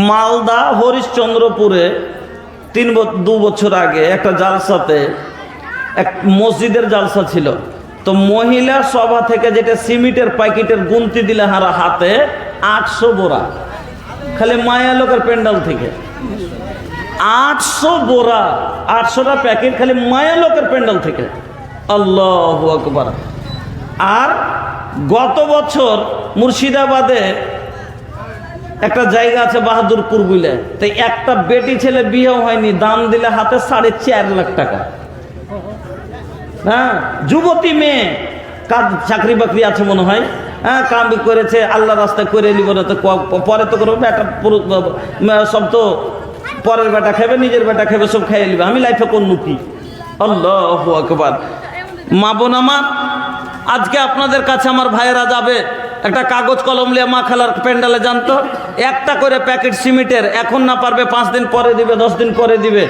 মালদা হরিশ্চন্দ্রপুরে 2 বছর আগে একটা জালসাতে এক মসজিদের জালসা ছিল। তো মহিলা সভা থেকে যেটা সিমেন্টের প্যাকেটের গুনতি দিলে হাতে 800 বোরা, খালি মায়া লোকের প্যান্ডাল থেকে 800 বোরা, 800টা প্যাকেট খালি মায়া লোকের প্যান্ডাল থেকে। আল্লাহু আকবার। আর গত বছর মুর্শিদাবাদে একটা জায়গা আছে বাহাদুরপুর বুঝলে, তো একটা বেটি ছেলে বিয়েও হয়নি, দান দিলে হাতে 4.5 লাখ টাকা। হ্যাঁ, যুবতী মেয়ে, কাজ চাকরি বাকরি আছে মনে হয়, হ্যাঁ কাম করেছে, আল্লাহ রাস্তায় করে নিব না তো পরে তো করবো, বেটা সব তো পরের বেটা খাবে, নিজের বেটা খাবে, সব খাইয়ে নিবে, আমি লাইফে কোন কি। আল্লাহু আকবার। মা বোন আমার, আজকে আপনাদের কাছে আমার ভাইয়েরা যাবে, একটা কাগজ কলম নিয়ে মা খালার প্যান্ডালে জানতো একটা করে প্যাকেট সিমেন্টের, এখন না পারবে 5 দিন পরে দিবে, 10 দিন পরে দিবে,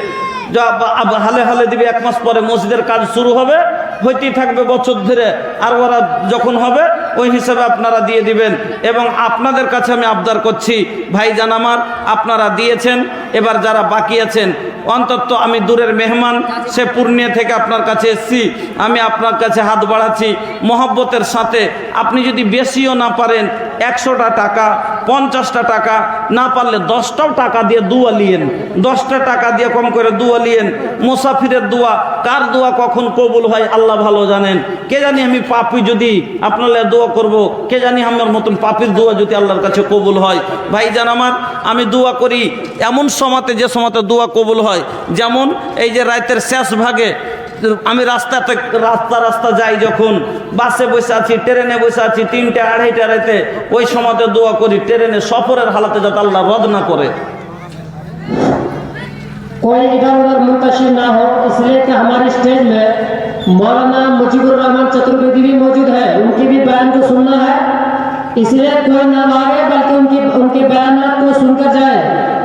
হালে হালে দিবে, 1 মাস পরে মসজিদের কাজ শুরু হবে, হইতেই থাকবে বছর ধরে। আর ওরা যখন হবে ওই হিসাবে আপনারা দিয়ে দিবেন। এবং আপনাদের কাছে আমি আবদার করছি ভাইজান আমার, আপনারা দিয়েছেন, এবার যারা বাকি আছেন, অন্তত আমি দূরের মেহমান, সে পূর্ণিয়া থেকে আপনার কাছে এসেছি, আমি আপনার কাছে হাত বাড়াচ্ছি মহব্বতের সাথে। আপনি যদি বেশিও না পারেন, 100টা টাকা, 50টা টাকা, না পারলে 10টাও টাকা দিয়ে দোয়া লিয়েন, 10টা টাকা দিয়ে কম করে দোয়া লিয়েন। মুসাফিরের দোয়া, কার দোয়া কখন কবুল হয় আল্লাহ ভালো জানেন। কে জানি আমি পাপী, যদি আপনারা দোয়া করব, কে জানি আমার মতন পাপীর দোয়া যদি আল্লাহর কাছে কবুল হয়। ভাইজান আমার, আমি দোয়া করি এমন সময়তে যে সময়তে দোয়া কবুল হয়, যেমন এই যে রাতের শেষ ভাগে আমি রাস্তা যাই, যখন বাসে বসে আছি, ট্রেনে বসে আছি, 3টা 2:30 রাতে, ওই সময়তে দোয়া করি ট্রেনে সফরের হালাতে যাতে আল্লাহ রদ না করে। कोई इधर उधर मुंतशिर ना हो, इसलिए कि हमारे स्टेज में मौलाना मुजीबुर रहमान चतुर्वेदी भी मौजूद है, उनके भी बयान को सुनना है, इसलिए कोई ना भागे बल्कि उनके बयानात को सुनकर जाए।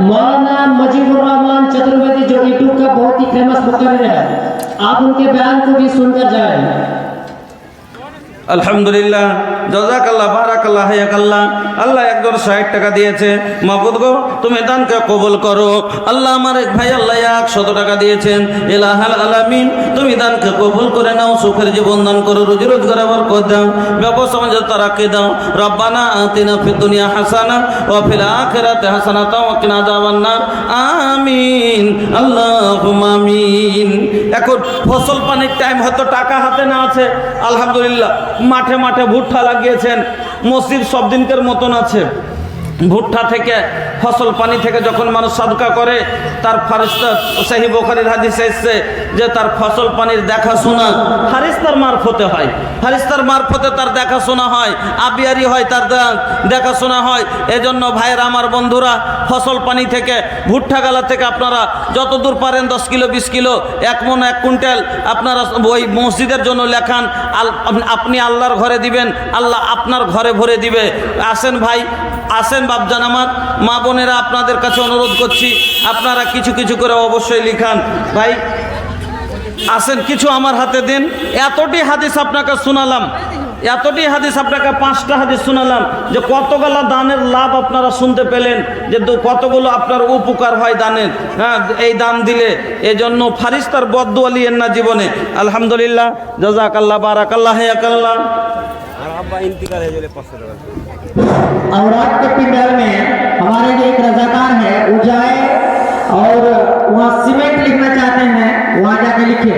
मौलाना मुजीबुर रहमान चतुर्वेदी जो यूट्यूब का बहुत ही फेमस मुकर्रिर है, आप उनके बयान को भी सुनकर जाए। আলহামদুলিল্লাহ, জাযাকাল্লাহ, বারাকাল্লাহ, হায়াকাল্লাহ। আল্লাহ একজন 60 টাকা দিয়েছে, মাবুদ গো তুমি দানকে কবুল করো। আল্লাহ আমার এক ভাই আল্লাহ 100 টাকা দিয়েছেন, ইলাহাল আলামিন তুমি দানকে কবুল করে নাও, সুখের জীবন দান করো, রুজি রোজগার বরকত দাও, ব্যবসা বাণিজ্যে তারাক্কি দাও। রব্বানা আতিনা ফিদ দুনিয়া হাসানা ওয়া ফিল আখিরাতি হাসানাতাও ওয়া কিনা আযাবান নার। আমিন, আল্লাহুম্মা আমিন। এখন ফসল পানির টাইম, হয়তো টাকা হাতে না আছে, আলহামদুলিল্লাহ মাঠে মাঠে ভুট্টা লাগিয়েছেন, মসজিদ সব দিনকার মতন আছে। ভুট্টা থেকে, ফসল পানি থেকে যখন মানুষ সাদকা করে, তার ফারিস্তা, সহিহ বুখারীর হাদিসে এসেছে যে তার ফসল পানির দেখাশোনা ফারিস্তার মারফতে হয়, ফারিস্তার মারফতে তার দেখাশোনা হয়, আবিয়ারি হয়, তার দেখাশোনা হয়। এজন্য ভাইয়েরা আমার, বন্ধুরা, ফসল পানি থেকে, ভুট্টা গালা থেকে আপনারা যত দূর পারেন 10 কিলো 20 কিলো, 1 মণ 1 কুইন্টাল আপনারা ওই মসজিদের জন্য লেখান। আপনি আল্লাহর ঘরে দিবেন, আল্লাহ আপনার ঘরে ভরে দিবে। আসেন ভাই, আসেন বাপজান আমার, মা বোনেরা, আপনাদের কাছে অনুরোধ করছি আপনারা কিছু কিছু করে অবশ্যই লিখান। ভাই আসেন, কিছু আমার হাতে দিন। এতটি হাদিস আপনাকে শোনালাম, এতটি হাদিস আপনাকে 5টা হাদিস শোনালাম, যে কতগুলো দানের লাভ আপনারা শুনতে পেলেন, যে কতগুলো আপনার উপকার হয় দানের। হ্যাঁ, এই দান দিলে, এজন্য ফারিস্তার বদদুয়া লিয়েন না জীবনে। আলহামদুলিল্লাহ, জাযাকাল্লাহ, বারাকাল্লাহ, হায়াকাল্লাহ। और आपके पिंडल में हमारे लिए एक रजाकार है, वो जाए और वहाँ सीमेंट लिखना चाहते हैं, वहाँ जाके लिखे।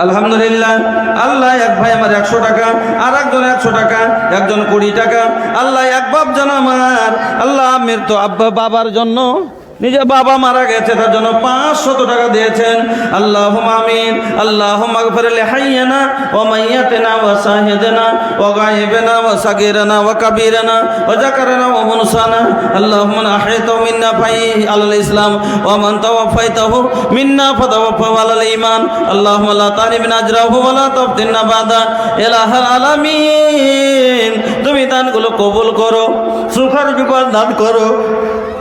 আলহামদুলিল্লাহ, আল্লাহ এক ভাই আমার 100 টাকা, আর একজন 100 টাকা, একজন 20 টাকা। আল্লাহ এক বাপজান আমার, আল্লাহ মৃত্যু আব্বা বাবার জন্য, নিজে বাবা মারা গেছে, তার জন্য 500 টাকা দিয়েছেন। আল্লাহুম্মা আমিন। আল্লাহুম্মা গফির লি হাইয়িনা ওয়া মাইয়িতিনা ওয়া শাহিদিনা ওয়া গায়িবিনা ওয়া সাগীরিনা ওয়া কাবীরিনা ওয়া যাকারিনা ওয়া মুনসানা। আল্লাহুম্মা আহইতাহু মিন্না ফাইহি আলাল ইসলাম ওয়া মান তাওয়াফাইতাহু মিন্না ফাতাওয়াফাহু আলাল ঈমান। আল্লাহুম্মা লা তাহরিমনা আজরাহু ওয়া লা তাফতিনা বাদা। ইলাহাল আলামিন তুমি দানগুলো কবুল করো, সুখের জীবন দান করো,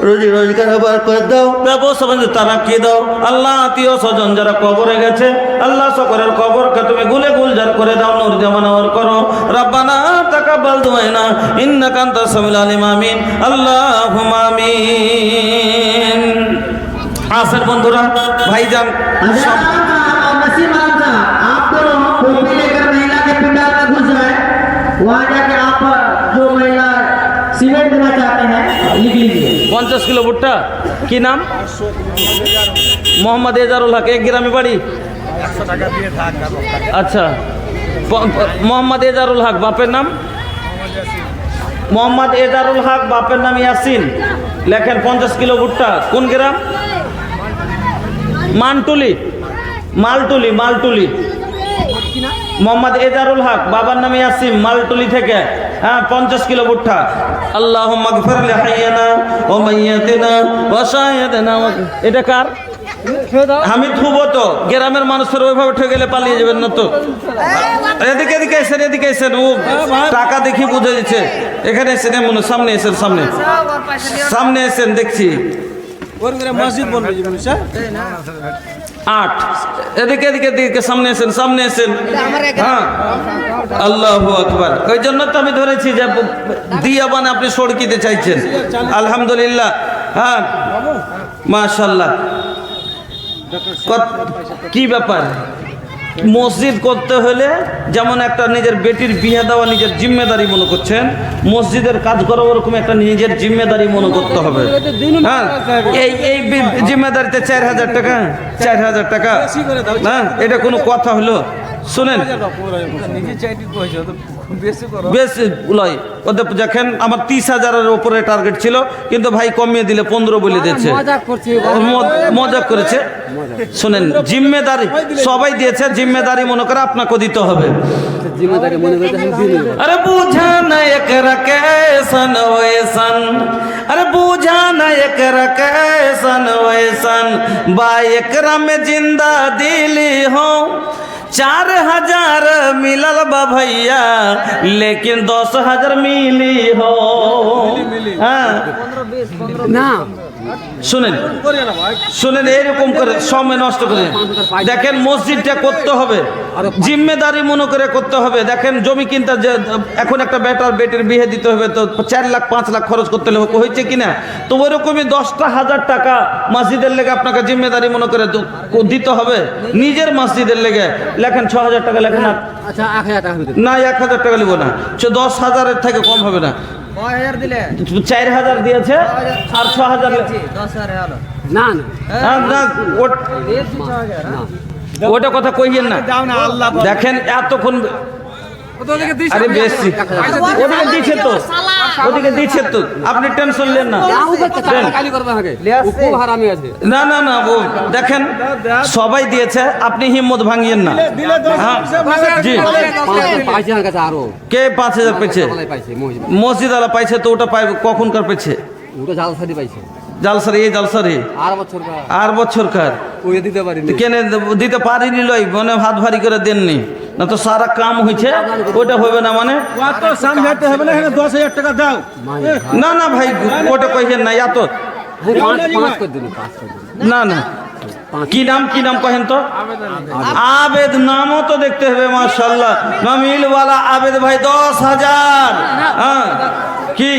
রুজি রোজগার আবার করে দাও, ব্যবসা বাণিজ্য তারাক্কি দাও। আল্লাহ আত্মীয় স্বজন যারা কবরে গেছে, আল্লাহ সকলের কবরকে তুমি গুলে গুলজার করে দাও, নূর জামানওয়ার করো। রব্বানা তাকাব্বাল দুআনা ইন্নাকা আনতাস সামিউল আলিম। আমিন, আল্লাহুম্মা আমিন। আসেন বন্ধুরা, ভাইজান अच्छा नसीम आलम साहब, आप दोनों टोपी लेकर महिला के पंडाल में घुस जाए, वहाँ जाके आप जो महिला सीमेंट देना चाहते हैं लिख लीजिए। 50 কিলো ভুট্টা। কি নাম? মোহাম্মদ এজারুল হক। এক গ্রামে বাড়ি? আচ্ছা, মোহাম্মদ এজারুল হক, বাপের নাম? মোহাম্মদ এজারুল হক, বাপের নাম ইয়াসিন। লেখেন 50 কিলো ভুট্টা। কোন গ্রাম? মানটুলি, মালটুলি, মালটুলি। মোহাম্মদ এজারুল হক, বাবার নাম ইয়াসিন, মালটুলি থেকে। হ্যাঁ, 50 কিলো ভুট্টা। আল্লাহুম্মা গফির লিহাইয়িনা ওয়া মাইয়িতিনা ওয়া শাহিদিনা। এটা কার? আমি থুবো তো, গ্রামের মানুষের ওইভাবে ঠকে গেলে পালিয়ে যাবেন না তো। এদিকে এদিকে এসেন, এদিকে এসেন। ও টাকা দেখি বুঝে দিচ্ছে। এখানে এসেন, এমন সামনে এসেন, সামনে সামনে এসেন, দেখছি। মসজিদ বলবে 8 এদিকে এদিকে এদিকে সামনে এসেন, সামনে এসেন। হ্যাঁ, আল্লাহু আকবার। ওই জন্য তো আমি ধরেছি যে দিয়া বান আপনি সড়কিতে চাইছেন। আলহামদুলিল্লাহ। হ্যাঁ, মাশাআল্লাহ। কি ব্যাপার? মসজিদ করতে হলে যেমন একটা নিজের বেটির বিয়ে দেওয়া নিজের জিম্মেদারি মনে করছেন, মসজিদের কাজ করা ওরকম একটা নিজের জিম্মেদারি মনে করতে হবে। হ্যাঁ, এই জিম্মেদারিতে 4000 টাকা, 4000 টাকা। হ্যাঁ, এটা কোনো কথা হলো? শুনেন, বেশি লয়। ওদের দেখেন আমার 30,000-এর উপরে টার্গেট ছিল, কিন্তু ভাই কমিয়ে দিলে 15 বলে দিচ্ছে। মজাক করেছে। শুনেন, জিম্মেদারি সবাই দিয়েছে, জিম্মেদারি মনে করে আপনাকে দিতে হবে। আরে বুঝা না একরা কেসন ওয়েসন, আরে বুঝা না একরা কেসন ওয়েসন, বা একরা में जिंदा दिली हो। 4000 मिलल बा भैया, लेकिन 10,000 मिली हो। हाँ না শুনেন, শুনেন, এইরকম করে সময় নষ্ট করে দেখেন। মসজিদটা করতে হবে, জিম্মেদারি মনে করে করতে হবে। দেখেন, জমি কিনতে যে এখন একটা বেটার বেটির বিয়ে দিতে হবে, তো 4 লাখ 5 লাখ খরচ করতে হয়েছে কিনা, তো ওইরকমই 10,000 টাকা মসজিদের লেগে আপনাকে জিম্মেদারি মনে করে দিতে হবে। নিজের মসজিদের লেগে লেখেন 6,000 টাকা লেখেন। আচ্ছা 1000 টাকা না, 1000 টাকা লিব না, 10,000-এর থেকে কম হবে না। 4,000 দিয়েছে আর 6,000। না না ওটা কথা কইয়েন না। দেখেন এতক্ষণ, আরে বেশি ওদিকে দিচ্ছে তো, ওদিকে দিচ্ছে তো, আপনি টেনশন নেন না। না না না, ও দেখেন সবাই দিয়েছে, আপনি হিম্মত ভাঙিয়েন না। হ্যাঁ, জি। আরো কে 5,000 পেয়েছে? মসজিদ আলা পাইছে, তো ওটা পাইবে কখনকার পেয়েছে? ওটা জালসারি পাইছে। জালসারি, এই জালসারি 8 বছরকার দিতে পারিনি। কেন দিতে পারিনি? লই মানে হাত ভারী করে দেননি না, তো সারা কাম হয়েছে, ওটা হবে না মানে? সামনে হবে না, 10,000 টাকা দাও। না না ভাই, ওটা কইছেন না এত। না না, কি নাম, কি নাম কহেন তো? আবেদ। নামও তো দেখতে হবে, মাশাআল্লাহ। মামিলওয়ালা আবেদ ভাই 10,000। হ্যাঁ, কি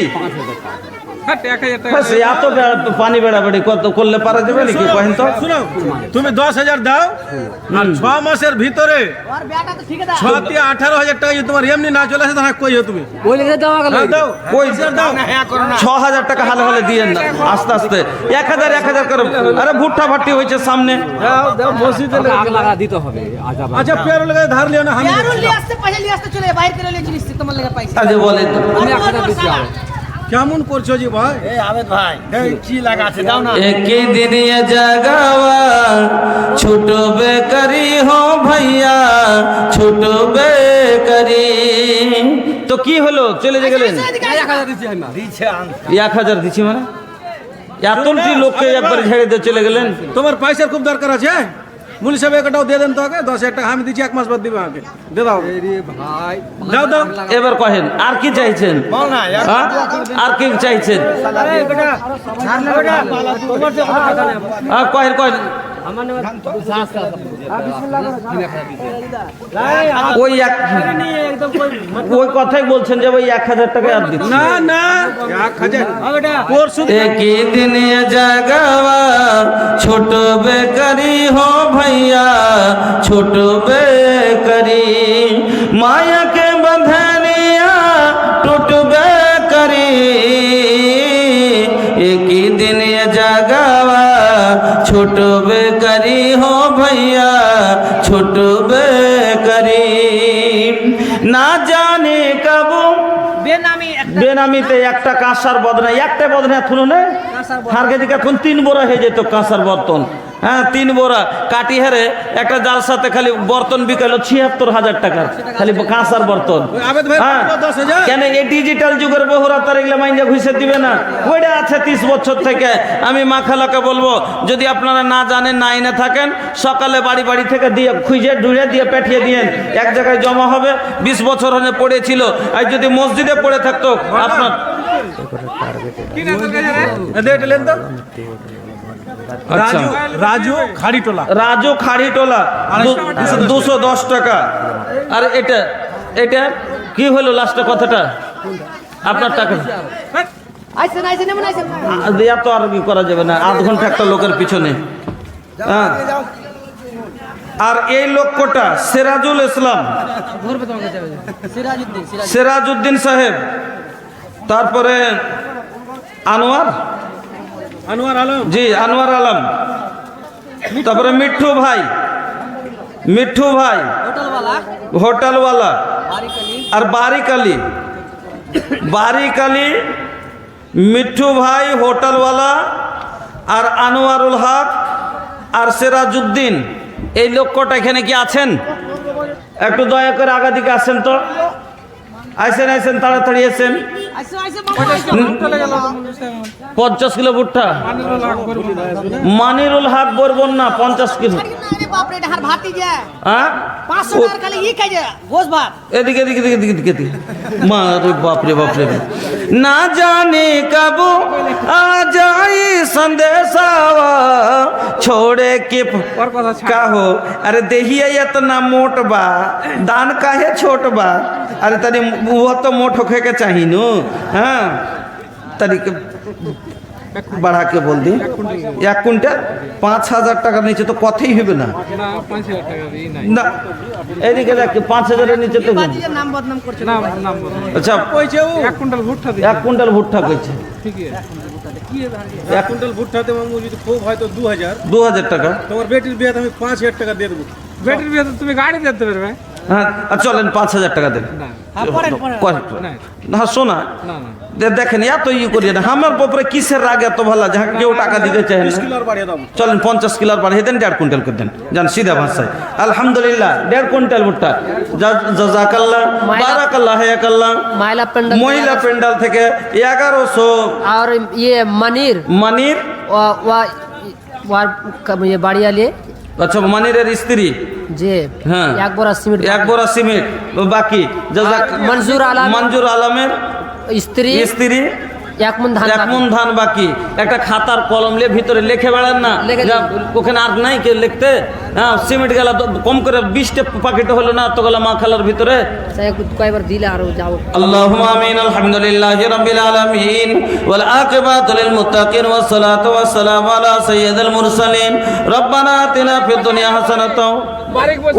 এত পানি বেড়াবেড়ি কত করলে পারা যাবে নাকি কহেন তো? শুনো, তুমি 10,000 দাও, আর 6 মাসের ভিতরে 6 থেকে 18,000 টাকা যদি তোমার এমনি না চলে আসে, তাহলে কইও তুমি। দাও, কই দাও, 6,000 টাকা হালে হালে দিয়েন না, আস্তে আস্তে 1,000 করে। আরে ভুট্টা ভাট্টি হয়েছে সামনে। দাও দাও, মসজিদে দিতে হবে। আচ্ছা, পেয়ারো লাগা ধার লিও না। আমি আরে বলে তো কেমন করছো জি ভাই? আবেদ ভাই, কি লাগা আছে দাও না। একই দিন ये जगावा ছোট বেকারি হো ভাইয়া, ছোট বেকারি। তো কি হলো, চলে গেলেন? 1,000 দিচ্ছি মানে এতটি লোককে একবার ঝেড়ে দিয়ে চলে গেলেন। তোমার পয়সার খুব দরকার আছে। মুলি সাহেব একটাও দিয়ে দেন তো আগে। 10,000 টাকা আমি দিচ্ছি, 1 মাস বাদ দিবে আমাকে। দে দাও ভাই, দাও দাও। এবার কহেন আর কি চাইছেন? হ্যাঁ? আর কি চাইছেন? কহেন কহেন। ওই কথাই বলছেন যে ওই 1,000 টাকা আর দিচ্ছি না না। 1,000 পরশু একই দিন জাগাওয়া ছোট বেকারি हो भैया ছোট বেকারি माया के बंधनिया टूट बेकरी एक ही दिन ये जगावा ছোট বেকারি हो भैया ছোট বেকারি না জানে কব বেনামিতে একটা কাঁসার বদনা একটা বদনা শুনো না হারকে দিকে এখন 3 বোরা হয়ে যেত কাঁসার বর্তন হ্যাঁ 3 বোরা কাটি হারে একটা জালসাতে খালি বর্তন বিকালো ৭৬,০০০ টাকার খালি কাঁসার বর্তন আবেদ ভাই হ্যাঁ 10,000 কেন এই ডিজিটাল যুগের বহুরা তার এগুলো মাইন্ডে ঘুষে দিবে না ওইটা আছে 30 বছর থেকে আমি মা খালাকে বলবো যদি আপনারা না জানেন না এনে থাকেন সকালে বাড়ি বাড়ি থেকে দিয়ে খুঁজে ঢুড়ে দিয়ে পাঠিয়ে দিয়েন এক জায়গায় জমা হবে 20 বছর হলে পড়েছিল আর যদি মসজিদে পড়ে থাকতো আপনার এটা লেন তো আচ্ছা রাজু খাড়িটোলা রাজু খাড়িটোলা 210 টাকা আর এটা এটা কি হলো লাস্টে কথাটা আপনার টাকা দেয়া তো আর কি করা যাবে না আধ ঘন্টা একটা লোকের পিছনে হ্যাঁ আর এই লোকটা সিরাজুল ইসলাম সিরাজউদ্দিন সাহেব তারপরে আনোয়ার আলম জি আনোয়ার আলম তারপরে মিঠু ভাই হোটেলওয়ালা আর বারিক আলী মিঠু ভাই হোটেলওয়ালা আর আনোয়ারুল হক আর সিরাজউদ্দিন এই লোকটা এখানে কি আছেন একটু দয়া করে আগা দিকে আসেন তো আইসেন তাড়াতাড়ি আসেন 50 কিলো ভুট্টা মানিরুল হক বলবন না 50 কিলো হ্যাঁ এদিকে মারে বাপরে না জানে कब आ जाए संदेशावा छोड़े के का हो अरे देहिया इतना मोट बा दान काहे छोट बा अरे तनी वो तो मोट होके के चाहिए नु हाँ तनी बढ़ा के बोल दी 1 कुंटल 5,000 টাকা নিচে তো কথাই হবে না না এদিকে দেখ 5,000 এর নিচে তো নাম বদনাম করছে আচ্ছা কইছে ও 1 কুইন্টাল ভুট্টা 1 কুইন্টাল ভুট্টা কইছে ঠিক আছে 1 কুইন্টাল ভুট্টাতে মামু যদি খুব হয় তো 2000 টাকা তোমার বেটির বিয়াতে আমি 5,000 টাকা দিয়ে দেবো বেটির বিয়াতে তুমি গাড়ি দিতে পারবে হ্যাঁ চলেন 5,000 টাকা দেন হ্যাঁ শোনা দেখেন এত ই করি না আমার বাপরে কিসের রাগ এত ভালো যাহা কেউ টাকা দিতে চায় না চলেন 50 কিলো বাড়িয়ে দেন 1.5 কুইন্টাল করে দেন যান সিধা ভাষায় আলহামদুলিল্লাহ 1.5 কুইন্টাল ভুট্টা জাযাকাল্লাহ বারাকাল্লাহ হায়াকাল্লাহ মহিলা পেন্ডাল থেকে 1100 और ये मनीर ये बाड़ी वाले আচ্ছা মানিরের স্ত্রী जी হ্যাঁ एक बोरा सीमेंट বাকি মঞ্জুর আলমের স্ত্রী এক মন ধান বাকি একটা খাতার কলম নিয়ে ভিতরে লিখে বেড়ান না ওখানে আর নাই কে লিখতে হ্যাঁ সিমেন্ট গেলা কম করে 20টা প্যাকেট হলো না এতগুলা মা খালার ভিতরে কয়বার দিলে আর যাও আল্লাহুম্মা আমিন আলহামদুলিল্লাহি রাব্বিল আলামিন ওয়াল আকিবাতু লিল মুত্তাকিন ওয়াস সালাতু ওয়াস সালামু আলা সাইয়্যিদিল মুরসালিন রব্বানা আতিনা ফিদ দুনিয়া হাসানাতাও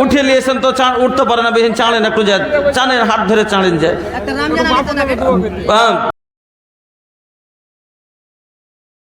উঠে লিয়েছেন তো উঠতে পারে না বেশি চাড়েন একটু যায় চাড়েন হাত ধরে চাড়েন যায় একটা রমজান